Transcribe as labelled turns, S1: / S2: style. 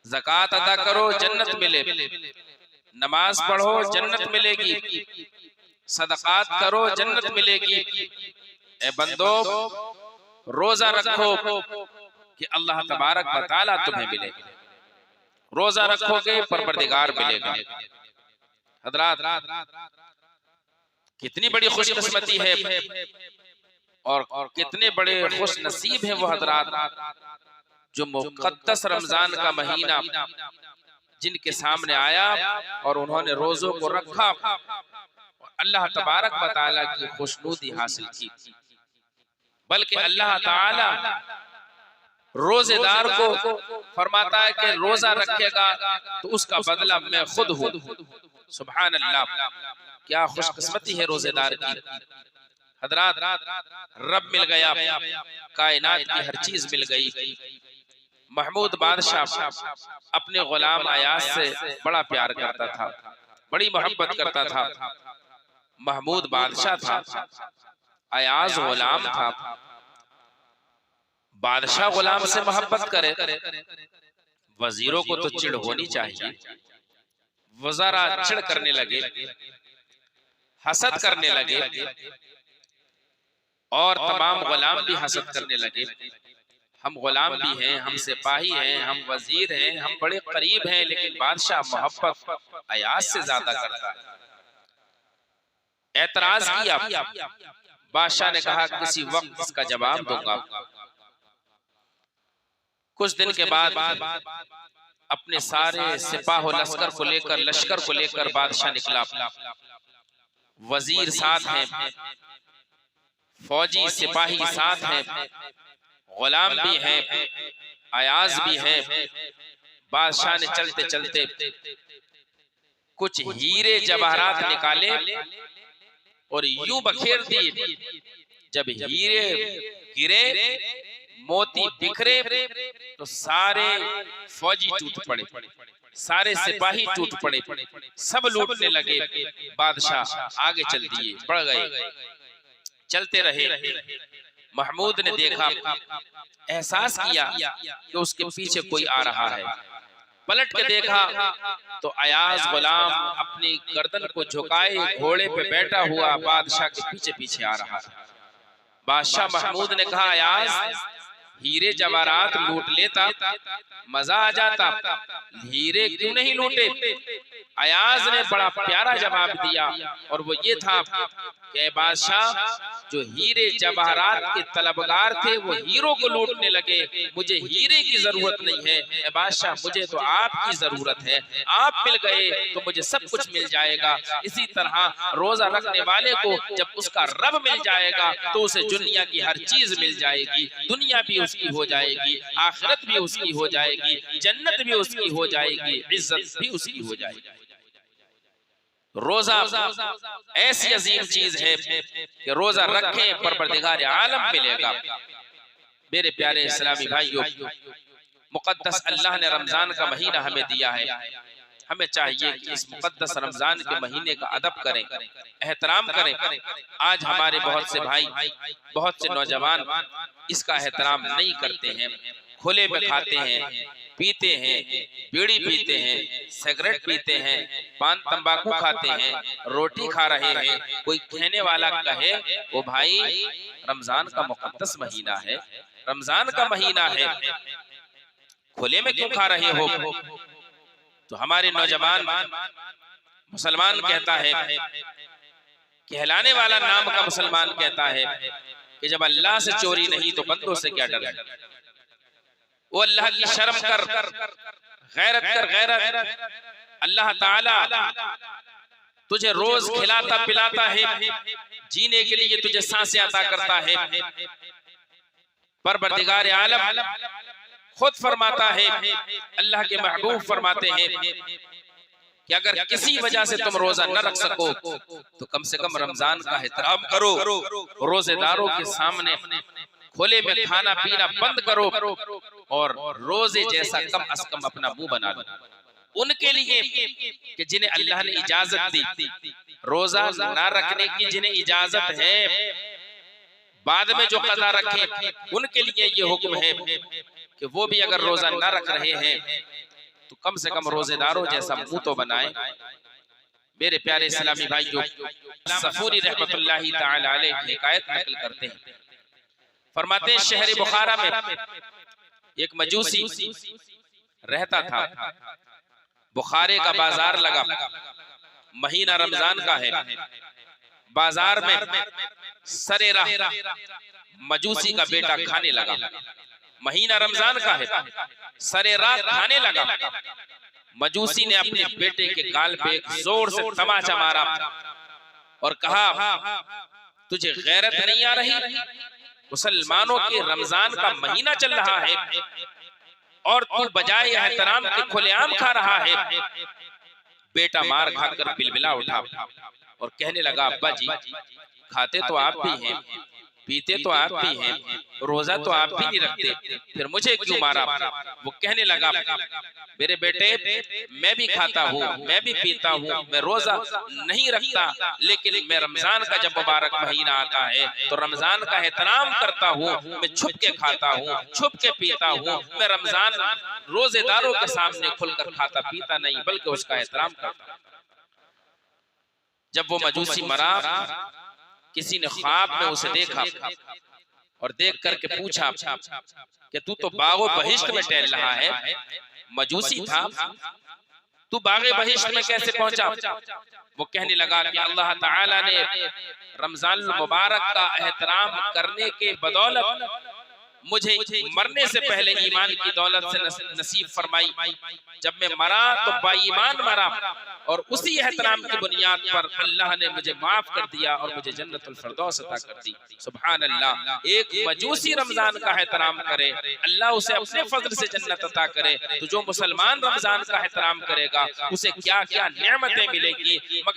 S1: ज़कात अदा करो जन्नत मिले, नमाज पढ़ो जन्नत मिलेगी, सदकात करो जन्नत मिलेगी। ए बंदो रोजा रखो कि अल्लाह तबारक व तआला तुम्हें मिले, रोजा रखोगे परवरदिगार मिलेगा। हज़रात कितनी बड़ी खुशकिस्मती है और कितने बड़े खुश नसीब है वो हज़रात जो मुक़द्दस रमजान का महीना जिनके सामने आया और उन्होंने रोजों को रखा और अल्लाह तबारक व तआला की खुशनुदी हासिल की। बल्कि अल्लाह ताला रोजेदार को फरमाता है कि रोजा रखेगा तो उसका बदला मैं खुद हूँ। सुभान अल्लाह, क्या खुशकिस्मती है रोजेदार की। हज़रात रब मिल गया, कायनात की हर चीज मिल गई। महमूद बादशाह अपने गुलाम अयाज से बड़ा प्यार करता था, बड़ी मोहब्बत करता था। महमूद बादशाह था, अयाज गुलाम था। बादशाह गुलाम से मोहब्बत करे, वजीरों को तो चिढ़ होनी चाहिए। वज़ारा चिढ़ करने लगे, हसद करने लगे और तमाम गुलाम भी हसद करने लगे। हम गुलाम भी हैं, हम सिपाही हैं, हम वजीर हैं, हम बड़े करीब हैं, लेकिन बादशाह मोहब्बत अयाज से ज्यादा करता है। एतराज किया, बादशाह ने कहा किसी वक्त इसका जवाब दूंगा। कुछ दिन के बाद अपने सारे सिपाह लश्कर को लेकर बादशाह निकला। वजीर साथ हैं, फौजी सिपाही साथ हैं, गुलाम भी हैं, अयाज भी हैं। बादशाह ने चलते चलते कुछ हीरे जवाहरात निकाले और यूं बखेर दिए। जब हीरे गिरे, मोती बिखरे तो सारे फौजी टूट पड़े, सारे सिपाही टूट पड़े, सब लूटने लगे। बादशाह आगे चल दिए, बढ़ गए, चलते रहे। महमूद ने देखा, एहसास किया कि उसके पीछे कोई आ रहा है। पलट के देखा तो अयाज गुलाम अपनी गर्दन को झुकाए घोड़े पे बैठा हुआ बादशाह के पीछे पीछे आ रहा है। बादशाह महमूद ने कहा, अयाज हीरे जवाहरात लूट लेता, मजा आ जाता, हीरे क्यों नहीं लूटे? अयाज ने बड़ा प्यारा जवाब दिया और वो ये था कि बादशाह, जो हीरे जवाहरात के तलबगार थे वो हीरो को लूटने लगे, मुझे हीरे की जरूरत नहीं है। बादशाह, मुझे तो आपकी जरूरत है, आप मिल गए तो मुझे सब कुछ मिल जाएगा। इसी तरह रोजा रखने वाले को जब उसका रब मिल जाएगा तो उसे दुनिया की हर चीज मिल जाएगी, दुनिया भी उसकी हो जाएगी, आखिरत भी उसकी हो जाएगी, जन्नत भी उसकी हो जाएगी, इज्जत भी उसकी हो जाएगी। रोजा ऐसी अजीम चीज है कि रोजा रखें परवरदिगार आलम मिलेगा। मेरे प्यारे इस्लामी भाइयों, मुकद्दस अल्लाह ने रमजान का महीना हमें दिया है। हमें चाहिए कि इस मुकद्दस रमजान के महीने का अदब करें, एहतराम करें। आज हमारे बहुत से भाई, बहुत से नौजवान इसका एहतराम नहीं करते हैं, खुले में खाते हैं, पीते हैं, बीड़ी पीते हैं, सिगरेट पीते हैं, पान तंबाकू खाते हैं, रोटी खा रहे हैं। कोई कहने वाला कहे वो भाई रमजान का मुकद्दस महीना है, रमजान का महीना है, खुले में क्यों खा रहे हो? तो हमारे नौजवान मुसलमान कहता है, कहलाने वाला नाम का मुसलमान कहता है कि जब अल्लाह से चोरी नहीं तो बंदों से क्या डर है। वो अल्लाह की शर्म कर, गैरत कर, गैरत। अल्लाह ताला तुझे रोज खिलाता पिलाता है, जीने के लिए तुझे सांसें अता करता है। परवरदिगार आलम खुद फरमाता है, अल्लाह के महबूब फरमाते हैं कि अगर किसी वजह से तुम रोजा न रख सको तो कम से कम रमजान का एहतराम करो, रोजेदारों के सामने खुले में खाना पीना बंद करो और रोजे जैसा कम अज कम अपना मुंह बना लो उनके लिए कि जिन्हें अल्लाह ने इजाजत दी। रोजा ना रखने की जिन्हें इजाजत है, बाद में जो कज़ा रखे उनके लिए ये हुक्म है कि वो भी अगर रोजा ना रख रहे हैं तो कम से कम रोजेदारों जैसा मुंह तो बनाए। मेरे प्यारे इस्लामी भाइयों, सफूरी रहमतुल्लाहि ताला अलैह हिकायत नकल करते हैं, फरमाते हैं शहर बुखारा में एक मजूसी रहता था। बुखारे का बाजार लगा, महीना रमजान का है। बाजार में सरेराह मजूसी का बेटा खाने लगा। महीना रमजान का है, सरेराह खाने लगा। मजूसी ने अपने बेटे के गाल पे एक जोर से तमाचा मारा और कहा, तुझे गैरत नहीं आ रही? मुसलमानों के रमजान का महीना चल रहा है और तू बजाय एहतराम के खुलेआम खा रहा है। बेटा मार खाकर बिलबिला उठा और कहने लगा, अब्बा जी, खाते तो आप भी हैं, पीते तो आप भी हैं, रोजा तो आप भी नहीं रखते, फिर मुझे क्यों मारा? वो कहने लगा, मेरे बेटे, मैं भी खाता हूँ, मैं भी पीता हूँ, मैं रोजा नहीं रखता, लेकिन मैं रमजान का जब मुबारक महीना आता है तो रमजान का एहतराम करता हूँ। मैं छुप के खाता हूँ, छुप के पीता हूँ। मैं रमजान रोजेदारों के सामने खुलकर खाता पीता नहीं, बल्कि उसका एहतराम करता हूँ। जब वो मजूसी मरा, किसी ने ख्वाब में उसे देखा और देख करके पूछा कि तू तो बागो बहिश्त में टहल रहा है, मजूसी था, तू बागे बहिश्त में कैसे पहुंचा? वो कहने लगा कि अल्लाह ताला ने रमजान मुबारक का एहतराम करने के बदौलत मुझे मरने से पहले ईमान की दौलत से नसीब फरमाई। जब मैं मरा तो बाईमान मरा और उसी एहतराम की बुनियाद पर अल्लाह ने मुझे माफ कर दिया और मुझे जन्नतुल फिरदौस अता कर दी। सुभान अल्लाह। एक मजूसी रमजान का एहतराम करे, अल्लाह उसे अपने फजल से जन्नत अता करे, तो जो मुसलमान रमजान का एहतराम करेगा उसे क्या क्या नेमतें मिलेगी। मगर